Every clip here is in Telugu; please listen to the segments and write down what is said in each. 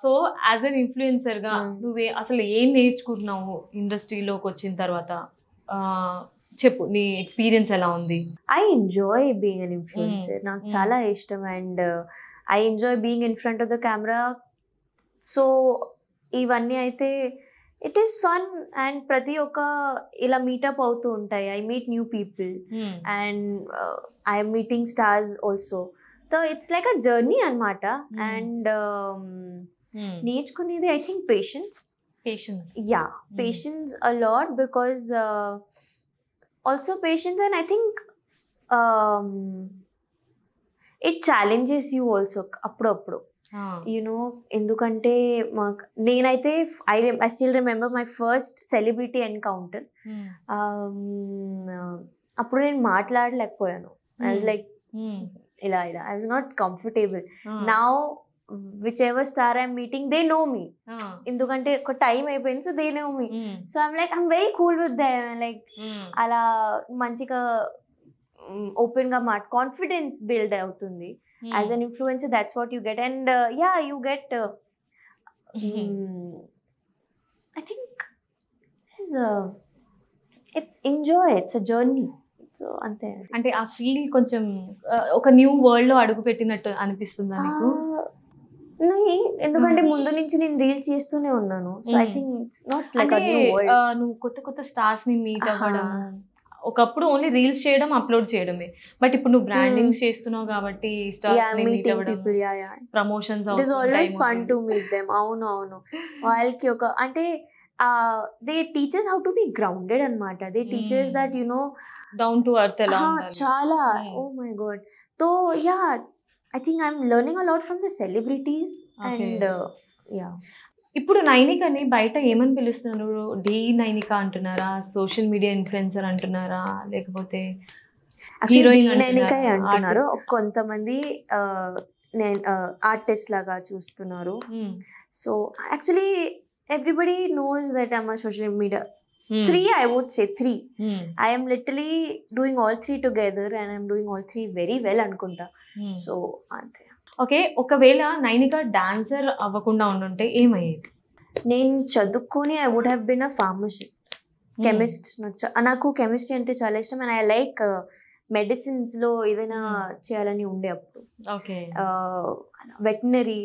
సో యాజ్ అన్ ఇన్ఫ్లుయెన్సర్ గా నువ్వే అసలు ఏం నేర్చుకుంటున్నావు ఇండస్ట్రీలోకి వచ్చిన తర్వాత? చెప్పు, నీ ఎక్స్పీరియన్స్ ఎలా ఉంది? I enjoy being an influencer. నాకు చాలా ఇష్టం and I enjoy being in front of the camera. So ఇవన్నీ అయితే ఇట్ ఈస్ ఫన్ అండ్ ప్రతి ఒక్క ఇలా మీటప్ అవుతూ ఉంటాయి. I meet new people and I'm meeting stars also. So it's like a journey అనమాట. అండ్ నేర్చుకునేది I think patience. Patience a lot because also patience, and I think it challenges you also appudu. You know, endukante nenaithe I still remember my first celebrity encounter. Appudu nen maatladalekapoyanu. I was like ila I was not comfortable. Now whichever star I'm meeting, they know me. Endukante oka time అయిపోయింది, so they know me. So I'm very cool with them. Like ala manchiga open ga mat confidence build అవుతుంది. As an influencer, that's what you get. And you get I think it's enjoy, it's a journey. So అంటే ఆ ఫీల్ కొంచెం ఒక న్యూ వరల్డ్ లో అడుగు పెట్టినట్టు అనిపిస్తుందా నీకు? ఎందుకంటే ముందు నుంచి నేను రీల్స్ చేస్తూనే ఉన్నాను. So I think it's not like a new world. నువ్వు కొత్త స్టార్స్ ని మీట్ అవ్వడం, ఒకప్పుడు ఓన్లీ రీల్స్ చేయడం, అప్లోడ్ చేయడమే. బట్ ఇప్పుడు నువ్వు బ్రాండింగ్ చేస్తున్నావు కాబట్టి స్టార్స్ ని మీట్ అవ్వడం, promotions, it is always fun to meet them. అవును వాళ్ళకి ఒక అంటే they teach us how to be grounded anamata. They teach us that, you know, down to earth ela undali chala. Oh my god. So I think I'm learning a lot from the celebrities. And ఇప్పుడు నైనికని బయట ఏమని పిలుస్తున్నారు? డి నైనిక అంటున్నారా, సోషల్ మీడియా ఇన్ఫ్లుయెన్సర్ అంటున్నారా, లేకపోతే హీరోయిన్ నైనిక అంటున్నారు? కొంతమంది ఆర్టిస్ట్ లాగా చూస్తున్నారు. So actually everybody knows that I'm a social media. I would say three. I am literally doing all three together and I'm doing all three very well anukunta. So ante. Okay, ఒకవేళ నైనిక డాన్సర్ అవ్వకుండా ఉండుంటే ఏమయ్యేది? నేను చదువుకొని I would have been a pharmacist, chemist. నాకు కెమిస్ట్రీ అంటే చాలా ఇష్టం and I like మెడిసిన్స్ లో ఏదైనా చేయాలని ఉండే అప్పుడు. Okay. Veterinary.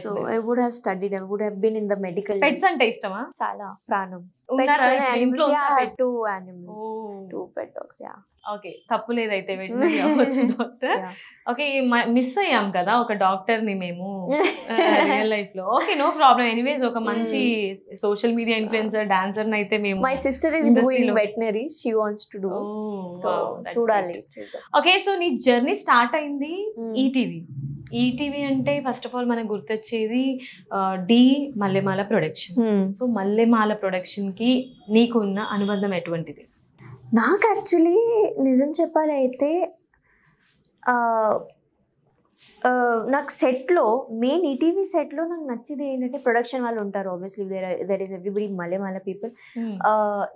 So I would have studied. I would have been in the medical. Pets ante ishtama? Chala pranam. Pets and animals. Yeah, I had 2 animals. 2 pet dogs. Yeah. Okay, తప్పు లేదైతే వెటనరీ అవ్వచ్చు డాక్టర్. ఓకే, మిస్ అయ్యాం కదా ఒక డాక్టర్ ని మేము రియల్ లైఫ్ లో. Okay, no problem. ఎనీవేస్ ఒక మంచి సోషల్ మీడియా ఇన్ఫ్లుయెన్సర్ డాన్సర్ అయితే మేము. My sister is doing veterinary. She wants to do. చూడాలి. ఓకే, సో నీ జర్నీ స్టార్ట్ అయింది ఈటీవీ అంటే ఫస్ట్ ఆఫ్ ఆల్ మనకు గుర్తొచ్చేది the Mallemala production. So Mallemala production కి నీకు ఉన్న అనుబంధం ఎటువంటిది? నాకు యాక్చువల్లీ నిజం చెప్పాలి అయితే నాకు సెట్లో మెయిన్ ఈటీవీ సెట్లో నాకు నచ్చేది ఏంటంటే ప్రొడక్షన్ వాళ్ళు ఉంటారు. Obviously there is everybody Mallemala people.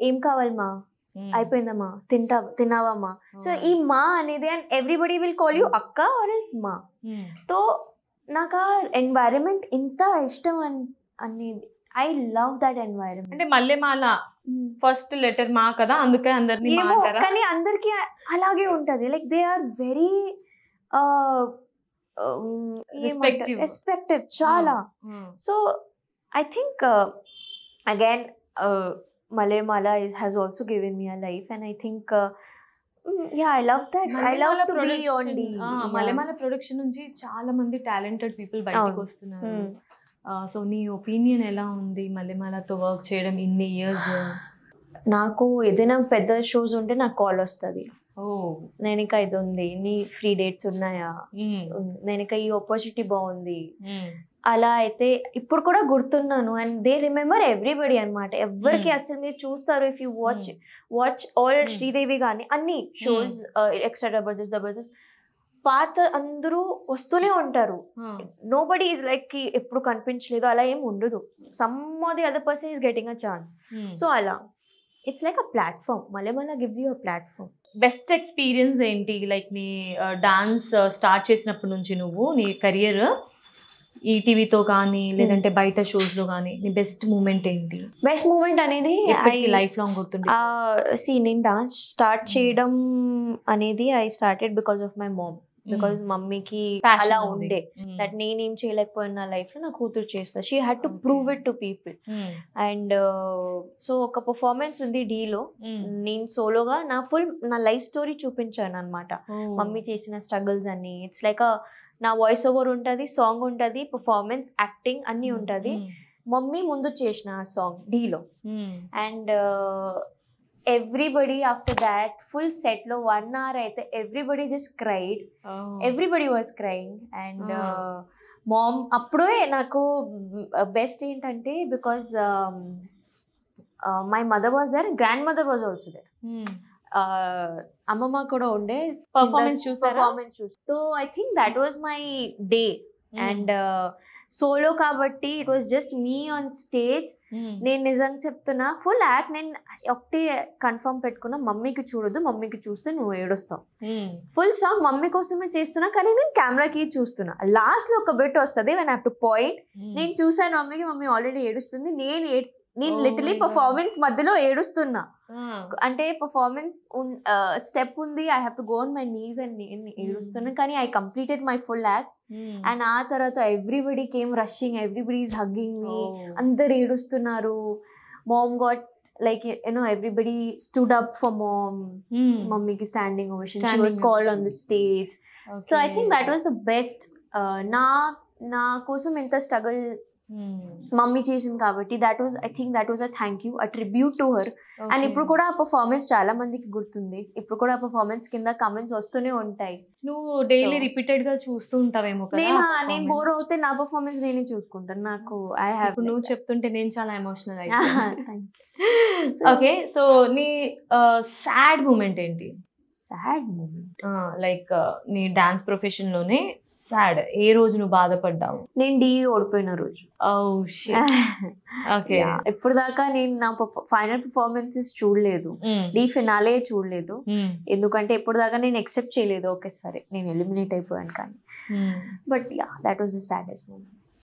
ఏం కావాలి మా, అయిపోయిందమ్మా, తిన్నావమ్మా. సో ఈ మా అనేది and everybody will call you అక్క ఆర్ ఎల్స్ మా. సో నాకు ఆ ఎన్వైరన్మెంట్ ఇంత ఇష్టం అనేది. I love that environment. అంటే మల్లెమాల ఫస్ట్ లెటర్ మా కదా, అందుకే అందరినీ మా అంటారా? కానీ అందరికి అలాగే ఉంటది. Like they are very respected చాలా. So I think again Malemala has also given me a life, and I think I love that. I love to be on the Malemala production nunchi chaala mandi talented people bayatiki vastunaru. So nee opinion ela undi Malemala tho work cheyadam inni years? Naaku edaina pedda shows unte naaku call vastadi. Nainika ఇది ఉంది, నీ ఫ్రీ డేట్స్ ఉన్నాయా, నైనిక ఈ ఆపర్చునిటీ బాగుంది. అలా అయితే ఇప్పుడు కూడా గుర్తున్నాను. అండ్ దే రిమెంబర్ ఎవ్రీబడి అనమాట. ఎవరికి అసలు మీరు చూస్తారు, if you watch all Sridevi కానీ అన్ని షోస్, ఎక్స్ట్రా జబర్దస్త్ పాత అందరూ వస్తూనే ఉంటారు. నో బడీ ఈజ్ లైక్ ఎప్పుడు కనిపించలేదు అలా ఏం ఉండదు. Some of the other person is getting a chance. So అలా it's like a platform. Mallemala gives you a platform. Best experience ఏంటి? లైక్ నీ డాన్స్ స్టార్ట్ చేసినప్పటి నుంచి నువ్వు నీ కెరియర్ ఈటీవీతో కానీ లేదంటే బయట షోస్ లో కానీ నీ బెస్ట్ మూమెంట్ ఏంటి? బెస్ట్ మూమెంట్ అనేది లైఫ్ లాంగ్ గుర్తుండే. నేను డాన్స్ స్టార్ట్ చేయడం అనేది I started because of my mom. Because మమ్మీకి అలా ఉండే దట్ నేనేం చేయలేకపోయిన నా లైఫ్ లో నా కూతురు చేస్తా. She had to prove it to people. And so ఒక పర్ఫార్మెన్స్ ఉంది డీలో, నేను సోలోగా నా లైఫ్ స్టోరీ చూపించాను అనమాట. మమ్మీ చేసిన స్ట్రగుల్స్ అన్ని. ఇట్స్ లైక్ నా వాయిస్ ఓవర్ ఉంటుంది, సాంగ్ ఉంటుంది, పర్ఫార్మెన్స్, యాక్టింగ్ అన్నీ ఉంటుంది. మమ్మీ ముందు చేసిన ఆ సాంగ్ డీలో. And everybody after that full set lo 1 hour aithe everybody just cried. Everybody was crying. And mom appude naku best entante because my mother was there, grandmother was also there. అమ్మమ్మ కూడా ఉండే. పర్ఫార్మెన్స్ చూసారా? So I think that was my day. And solo కాబట్టి it was just me on stage. నేను నిజంగా చెప్తున్నా, ఫుల్ యాక్ట్ నేను ఒకటే కన్ఫర్మ్ పెట్టుకున్నా, మమ్మీకి చూడదు, మమ్మీకి చూస్తే నువ్వు ఏడుస్తావు. ఫుల్ సాంగ్ మమ్మీ కోసమే చేస్తున్నా, కానీ నేను కెమెరాకి చూస్తున్నా. లాస్ట్ లో ఒక బిట్ వస్తుంది when I have to point. నేను చూసాను మమ్మీకి, మమ్మీ ఆల్రెడీ ఏడుస్తుంది, నేను లిటరలీ పర్ఫార్మెన్స్ మధ్యలో ఏడుస్తున్నా. అంటే పర్ఫార్మెన్స్ స్టెప్ ఉంది, I have to go on my knees and నేను ఏడుస్తున్నా, కానీ I completed my full act. And ఆ తర్వాత everybody came rushing, everybody is hugging me, అందరు ఏడుస్తున్నారు. Mom got like everybody stood up for mom. Mummyకి standing ovation. She was called on the stage. Okay. So I think that was the best. నా కోసం ఎంత స్ట్రగుల్ మమ్మీ చేసింది కాబట్టి that was a thank you, a tribute to her. And ఇప్పుడు కూడా ఆ పర్ఫార్మెన్స్ చాలా మందికి గుర్తుంది. ఇప్పుడు కూడా ఆ పర్ఫార్మెన్స్ కింద కమెంట్స్ వస్తూనే ఉంటాయి. నువ్వు డైలీ రిపీటెడ్ గా చూస్తూ ఉంటావేమో కదా? నేను బోర్ అవుతే నా పర్ఫార్మెన్స్ నేనే చూసుకుంటాను. నాకు ఐ హావ్. నువ్వు చెప్తుంటే నేను చాలా ఎమోషనల్ అయిపోయాను. ఓకే, సో నీ సాడ్ మూమెంట్ ఏంటి? సాడ్ మూమెంట్ లైక్ నీ డాన్స్ ప్రొఫెషన్ లోనే సాడ్ ఏ రోజు నువ్వు బాధపడ్డావు? నేను డీ ఓడిపోయిన రోజు. ఓకే, ఇప్పుడు దాకా నేను నా ఫైనల్ పర్ఫార్మెన్సెస్ చూడలేదు, డీ ఫినాలే చూడలేదు. ఎందుకంటే ఇప్పుడు దాకా నేను ఎక్సెప్ట్ చేయలేదు ఒకేసారి నేను ఎలిమినేట్ అయిపోయాను. కానీ but yeah, that was the saddest moment.